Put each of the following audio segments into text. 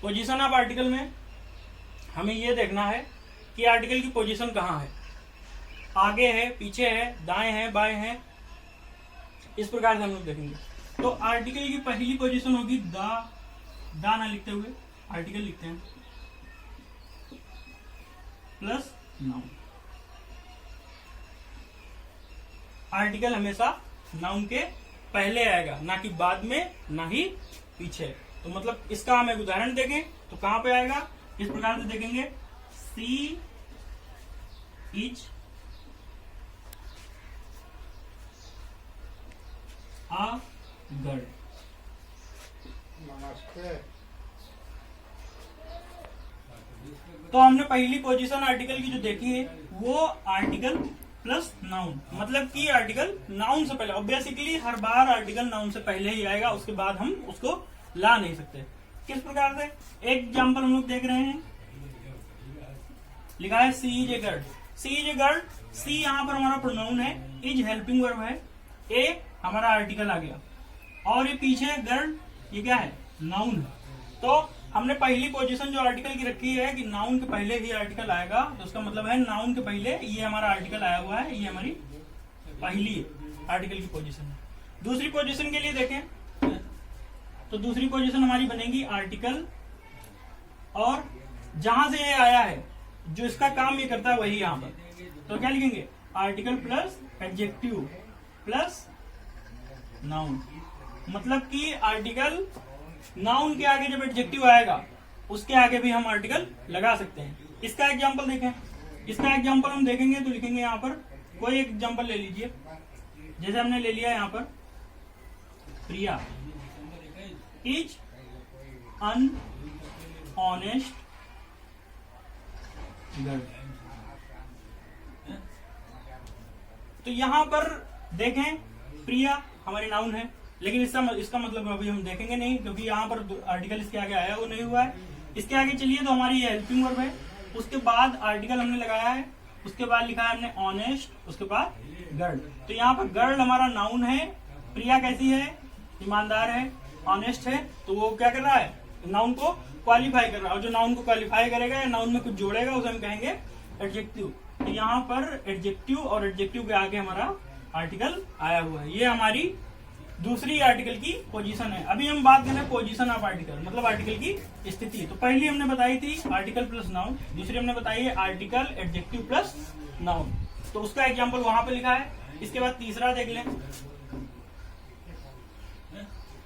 Position of article में हमें ये देखना है कि आर्टिकल की पोजीशन कहाँ है, आगे है, पीछे है, दाएं है, बाएं है, इस प्रकार से हम लोग देखेंगे। तो आर्टिकल की पहली पोजीशन होगी दा ना लिखते हुए आर्टिकल लिखते हैं प्लस नाउन। आर्टिकल हमेशा नाउन के पहले आएगा, ना कि बाद में, ना ही पीछे। तो मतलब इसका हम एक उदाहरण देखें तो कहां पे आएगा, इस प्रकार से देखेंगे, सी इज अ गर्ल। नमस्ते। तो हमने पहली पोजीशन आर्टिकल की जो देखी है वो आर्टिकल प्लस नाउन, मतलब कि आर्टिकल नाउन से पहले, बेसिकली हर बार आर्टिकल नाउन से पहले ही आएगा, उसके बाद हम उसको ला नहीं सकते। किस प्रकार से, एक एग्जाम्पल हम लोग देख रहे हैं, लिखा है she is a girl. She is a girl, she यहाँ पर हमारा प्रोनाउन है, इज हेल्पिंग वर्ब है, ए हमारा आर्टिकल आ गया, और ये पीछे गर्ल ये क्या है, नाउन है। तो हमने पहली पोजीशन जो आर्टिकल की रखी है कि नाउन के पहले ही आर्टिकल आएगा, तो उसका मतलब है नाउन के पहले ये हमारा आर्टिकल आया हुआ है, ये हमारी पहली आर्टिकल की पोजीशन है। दूसरी पोजीशन के लिए देखें तो दूसरी पोजीशन हमारी बनेगी आर्टिकल, और जहां से ये आया है, जो इसका काम ये करता है वही यहां पर, तो क्या लिखेंगे, article plus adjective plus noun. मतलब कि आर्टिकल नाउन के आगे जब एडजेक्टिव आएगा उसके आगे भी हम आर्टिकल लगा सकते हैं। इसका एग्जांपल देखें, इसका एग्जांपल हम देखेंगे तो लिखेंगे यहाँ पर, कोई एक एग्जांपल ले लीजिए, जैसे हमने ले लिया यहाँ पर, प्रिया इज अनऑनेस्ट गर्ल। तो यहां पर देखें, प्रिया हमारी नाउन है, लेकिन इसका मतलब अभी हम देखेंगे नहीं, क्योंकि यहाँ पर आर्टिकल इसके आगे आया वो नहीं हुआ है। इसके आगे चलिए, तो हमारी ये हेल्पिंग वर्ब है, उसके बाद आर्टिकल हमने लगाया है, उसके बाद लिखा है हमने ऑनेस्ट, उसके बाद गर्ल। तो यहाँ पर गर्ल हमारा नाउन है, प्रिया कैसी है, ईमानदार है, ऑनेस्ट है, तो वो क्या कर रहा है, नाउन को क्वालिफाई कर रहा है, और जो नाउन को क्वालिफाई करेगा या नाउन में कुछ जोड़ेगा उसे हम कहेंगे एडजेक्टिव। तो यहाँ पर एडजेक्टिव और एडजेक्टिव के आगे हमारा आर्टिकल आया हुआ है, ये हमारी दूसरी आर्टिकल की पोजीशन है। अभी हम बात करें पोजीशन ऑफ आर्टिकल, मतलब आर्टिकल की स्थिति। तो पहली हमने बताई थी आर्टिकल प्लस नाउन, दूसरी हमने बताई है आर्टिकल एडजेक्टिव प्लस नाउन, तो उसका एग्जांपल वहां पे लिखा है। इसके बाद तीसरा देख लें,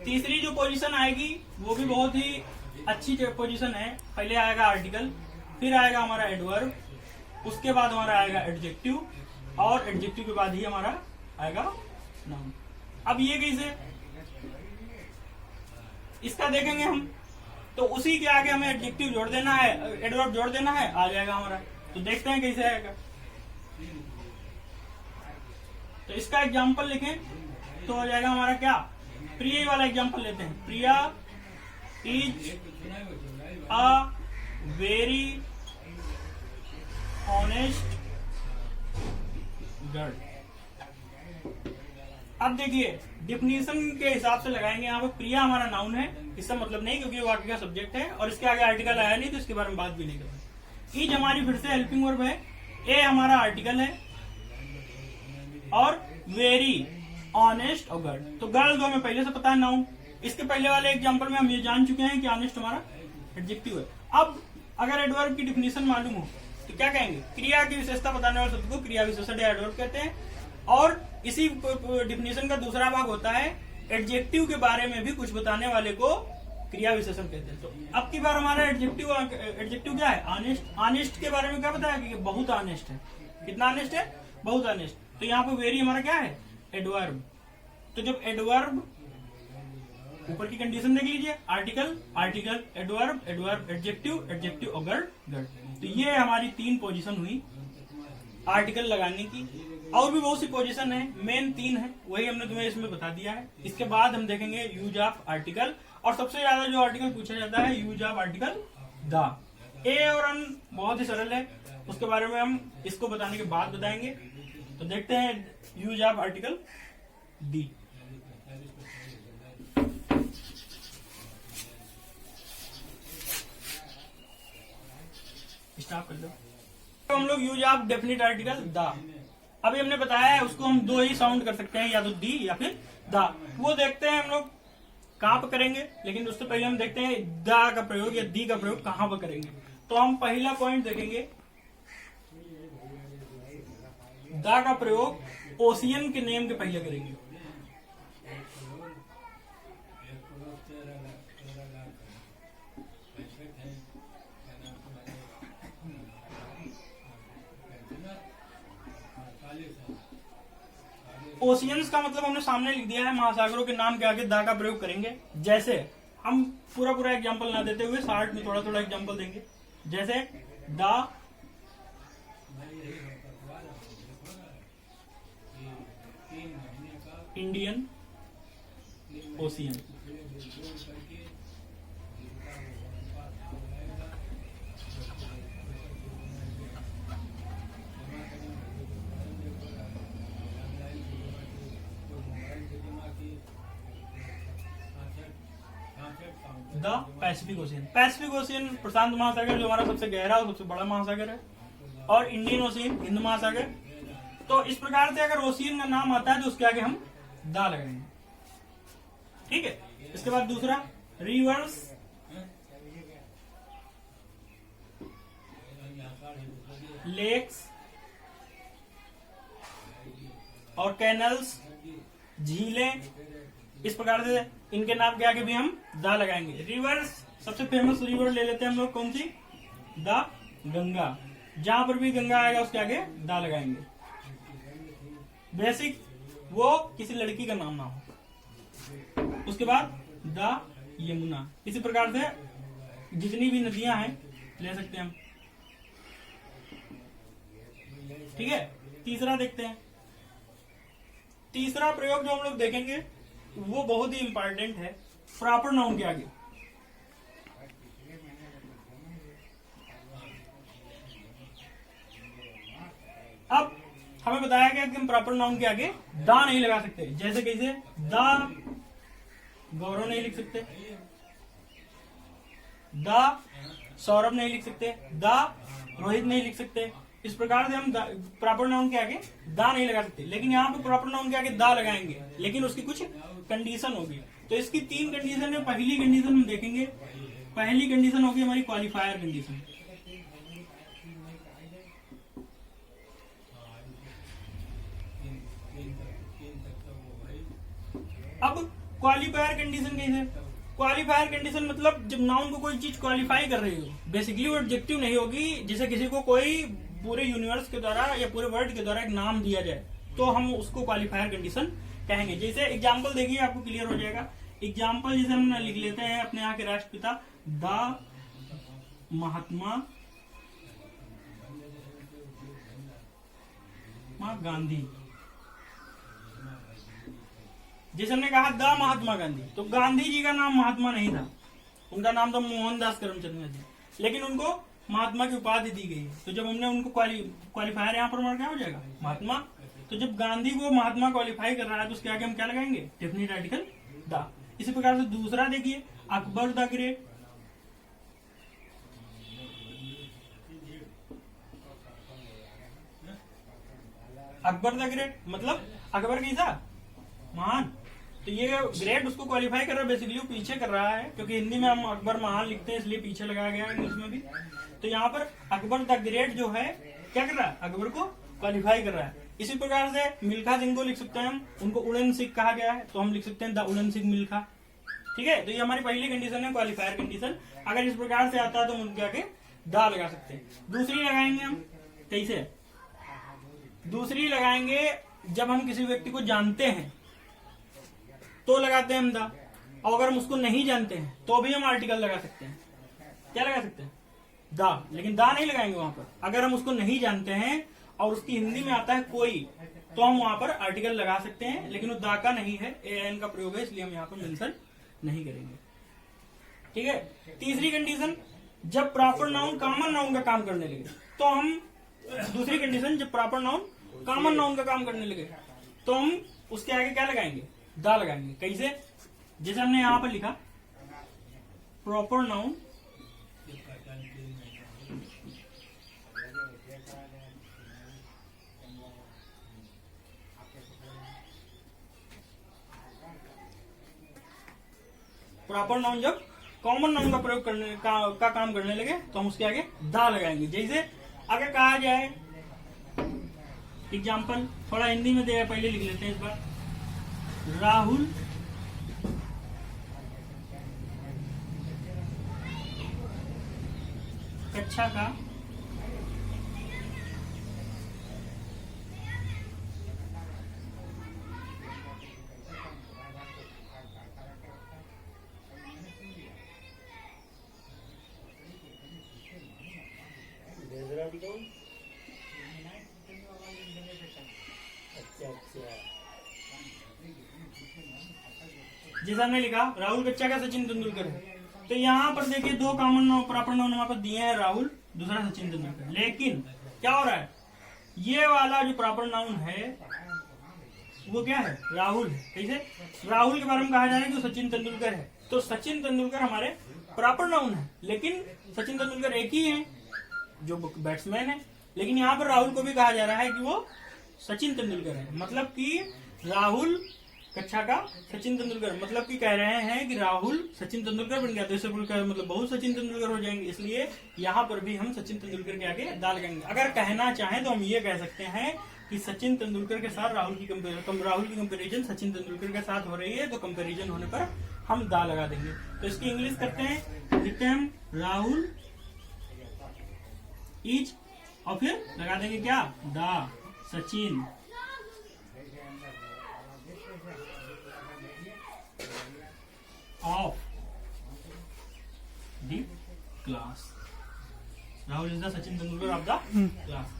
तीसरी जो पोजीशन आएगी वो भी बहुत ही अच्छी पोजीशन है। पहले आएगा आर्टिकल, फिर आएगा हमारा एडवर्ब, उसके बाद हमारा आएगा एडजेक्टिव, और एडजेक्टिव के बाद ही हमारा आएगा नाउन। अब ये कैसे, इसका देखेंगे हम, तो उसी के आगे हमें एडजेक्टिव जोड़ देना है, एडवर्ब जोड़ देना है, आ जाएगा हमारा। तो देखते हैं कैसे आएगा। तो इसका एग्जांपल लिखें तो हो जाएगा हमारा क्या, प्रिया वाला एग्जांपल लेते हैं, Priya is a very honest girl. अब देखिए डिफिनीशन के हिसाब से लगाएंगे, यहाँ पे प्रिया हमारा नाउन है, इसका मतलब नहीं, क्योंकि वाक्य का सब्जेक्ट है, और इसके आगे आर्टिकल आया नहीं, तो इसके बारे में बात भी नहीं करेंगे। इज हमारी फिर से हेल्पिंग वर्ब है, ए हमारा आर्टिकल है, और वेरी ऑनेस्ट और गर्ल। तो गर्ल तो हमें पहले से पता है नाउन, इसके पहले वाले एग्जाम्पल में हम ये जान चुके हैं कि ऑनेस्ट हमारा एडजेक्टिव है। अब अगर एडवर्ब की डिफिनीशन मालूम हो तो क्या कहेंगे, क्रिया की विशेषता बताने वाले शब्द को क्रिया विशेषण या एडवर्ब कहते हैं। और इसी डिफिनीशन का दूसरा भाग होता है एडजेक्टिव के बारे में भी कुछ बताने वाले को क्रिया विशेषण कहते हैं। तो अब की बार हमारा एडजेक्टिव क्या है, ऑनेस्ट। ऑनेस्ट के बारे में क्या बताया कि बहुत ऑनेस्ट है, कितना ऑनेस्ट है, बहुत ऑनेस्ट। तो यहाँ पे वेरी हमारा क्या है, एडवर्ब। तो जब एडवर्ब, ऊपर की कंडीशन देख लीजिए, article article, adverb adverb, adjective adjective और गर्ल। तो ये हमारी 3 पोजीशन हुई आर्टिकल लगाने की। और भी बहुत सी पोजीशन है, मेन 3 है, वही हमने तुम्हें इसमें बता दिया है। इसके बाद हम देखेंगे यूज ऑफ आर्टिकल, और सबसे ज्यादा जो आर्टिकल पूछा जाता है यूज ऑफ आर्टिकल द। ए और अन बहुत ही सरल है, उसके बारे में हम इसको बताने के बाद बताएंगे। तो देखते हैं use of article the. Stop कर दो। तो हम लोग use of definite article the, अभी हमने बताया है उसको हम दो ही साउंड कर सकते हैं, या तो दी या फिर द। वो देखते हैं हम लोग कहाँ पर करेंगे, लेकिन उससे पहले हम देखते हैं द का प्रयोग या दी का प्रयोग कहाँ पर करेंगे। तो हम पहला पॉइंट देखेंगे, द का प्रयोग ओशियन के नेम के पहले करेंगे। ओशियंस का मतलब हमने सामने लिख दिया है, महासागरों के नाम के आगे द का प्रयोग करेंगे। जैसे हम पूरा एग्जांपल ना देते हुए शार्ट में थोड़ा थोड़ा एग्जांपल देंगे। जैसे the Indian Ocean, the Pacific Ocean. Pacific Ocean प्रशांत महासागर जो हमारा सबसे गहरा और सबसे बड़ा महासागर है, और इंडियन ओशियन हिंद महासागर। तो इस प्रकार से अगर ओशियन का नाम आता है तो उसके आगे हम द लगाएंगे, ठीक है। इसके बाद दूसरा रिवर्स, लेक्स और कैनल्स, झीलें, इस प्रकार से इनके नाम के आगे भी हम द लगाएंगे। रिवर्स, सबसे फेमस रिवर ले लेते हैं हम लोग, कौन सी, द गंगा। जहां पर भी गंगा आएगा उसके आगे द लगाएंगे। बेसिक, वो किसी लड़की का नाम ना हो। उसके बाद द यमुना। इसी प्रकार से जितनी भी नदियां हैं ले सकते हैं हम, ठीक है। तीसरा देखते हैं, तीसरा प्रयोग जो हम लोग देखेंगे वो बहुत ही इंपॉर्टेंट है, प्रॉपर नाउन के आगे। अब हमें बताया गया कि हम प्रॉपर नाउन के आगे द नहीं लगा सकते। जैसे कैसे, द गौरव नहीं लिख सकते, द सौरभ नहीं लिख सकते, द रोहित नहीं लिख सकते। इस प्रकार से हम प्रॉपर नाउन के आगे द नहीं लगा सकते, लेकिन यहाँ पे प्रॉपर नाउन के आगे द लगाएंगे, लेकिन उसकी कुछ कंडीशन होगी। तो इसकी 3 कंडीशन है। पहली कंडीशन हम देखेंगे, पहली कंडीशन होगी हमारी क्वालिफायर कंडीशन। अब क्वालिफायर कंडीशन कैसे, क्वालिफायर कंडीशन मतलब जब नाउन को कोई चीज क्वालिफाई कर रही हो, बेसिकली वो ऑब्जेक्टिव नहीं होगी। जैसे किसी को कोई पूरे यूनिवर्स के द्वारा या पूरे वर्ल्ड के द्वारा एक नाम दिया जाए तो हम उसको क्वालिफायर कंडीशन कहेंगे। जैसे एग्जांपल देखिए, आपको क्लियर हो जाएगा। एग्जांपल जैसे हम लिख लेते हैं अपने यहाँ के राष्ट्रपिता द महात्मा गांधी। जैसे हमने कहा द महात्मा गांधी, तो गांधी जी का नाम महात्मा नहीं था, उनका नाम था मोहनदास करमचंद गांधी, लेकिन उनको महात्मा की उपाधि दी गई। तो जब हमने उनको क्वालिफायर यहाँ पर क्या हो जाएगा, महात्मा। तो जब गांधी को महात्मा क्वालिफाई कर रहा है तो उसके आगे हम क्या लगाएंगे, डेफिनेट आर्टिकल द। इसी प्रकार से दूसरा देखिए, Akbar the great. Akbar the great मतलब अकबर कैसा, महान। तो ये ग्रेट उसको क्वालिफाई कर रहा है, बेसिकली पीछे कर रहा है, क्योंकि हिंदी में हम अकबर महान लिखते हैं इसलिए पीछे लगाया गया है, इंग्लिश में भी। तो यहाँ पर अकबर द ग्रेट जो है क्या कर रहा है, अकबर को क्वालिफाई कर रहा है। इसी प्रकार से मिल्खा सिंह को लिख सकते हैं हम, उनको उड़न सिख कहा गया है, तो हम लिख सकते हैं द उड़न सिंह मिल्खा, ठीक है। तो ये हमारी पहली कंडीशन है, क्वालिफायर कंडीशन। अगर इस प्रकार से आता है तो हम उनके आगे द लगा सकते हैं। दूसरी लगाएंगे हम, कैसे, दूसरी लगाएंगे जब हम किसी व्यक्ति को जानते हैं तो लगाते हैं हम द, और अगर हम उसको नहीं जानते हैं तो भी हम आर्टिकल लगा सकते हैं। क्या लगा सकते हैं, द, लेकिन द नहीं लगाएंगे वहां पर। अगर हम उसको नहीं जानते हैं और उसकी हिंदी में आता है कोई, तो हम वहां पर आर्टिकल लगा सकते हैं, लेकिन वो द का नहीं है, एन का प्रयोग है, इसलिए हम यहाँ पर मेंशन नहीं करेंगे, ठीक है। तीसरी कंडीशन, जब प्रॉपर नाउन कॉमन नाउन का काम करने लगे तो हम, दूसरी कंडीशन जब प्रॉपर नाउन कॉमन नाउन का काम करने लगे तो हम उसके आगे क्या लगाएंगे, द लगाएंगे। कैसे, जैसे हमने यहां पर लिखा प्रॉपर नाउन प्रॉपर नाउन जब कॉमन नाउन का प्रयोग करने का काम करने लगे तो हम उसके आगे दा लगाएंगे। जैसे अगर कहा जाए एग्जाम्पल थोड़ा हिंदी में दे, पहले लिख लेते हैं इस बार। राहुल कक्षा का जैसा हमने लिखा राहुल कच्चा का सचिन तेंदुलकर है, तो यहाँ पर देखिए दो कॉमन नाउन प्रॉपर नाउन हमारे पास दिए हैं, राहुल, दूसरा सचिन तेंदुलकर। लेकिन क्या हो रहा है, ये वाला जो प्रॉपर नाउन है वो क्या है, राहुल है। कैसे, राहुल के बारे में कहा जा रहा है कि सचिन तेंदुलकर है, तो सचिन तेंदुलकर हमारे प्रॉपर नाउन है, लेकिन सचिन तेंदुलकर एक ही है जो बैट्समैन है। लेकिन यहाँ पर राहुल को भी कहा जा रहा है कि वो सचिन तेंदुलकर है, मतलब कि राहुल कक्षा का सचिन तेंदुलकर, मतलब कि कह रहे हैं कि राहुल सचिन तेंदुलकर बन गया, तो इससे मतलब बहुत सचिन तेंदुलकर हो जाएंगे, इसलिए यहाँ पर भी हम सचिन तेंदुलकर के आगे दा लगाएंगे। अगर कहना चाहें तो हम ये कह सकते हैं कि सचिन तेंदुलकर के साथ राहुल की कंपेरिजन सचिन तेंदुलकर के साथ हो रही है, तो कंपेरिजन होने पर हम दा लगा देंगे। तो इसकी इंग्लिश करते हैं, लिखते हैं हम राहुल इज, और फिर लगा देंगे क्या, दा Sachin of the class. Rahul is the Sachin Tendulkar of the class.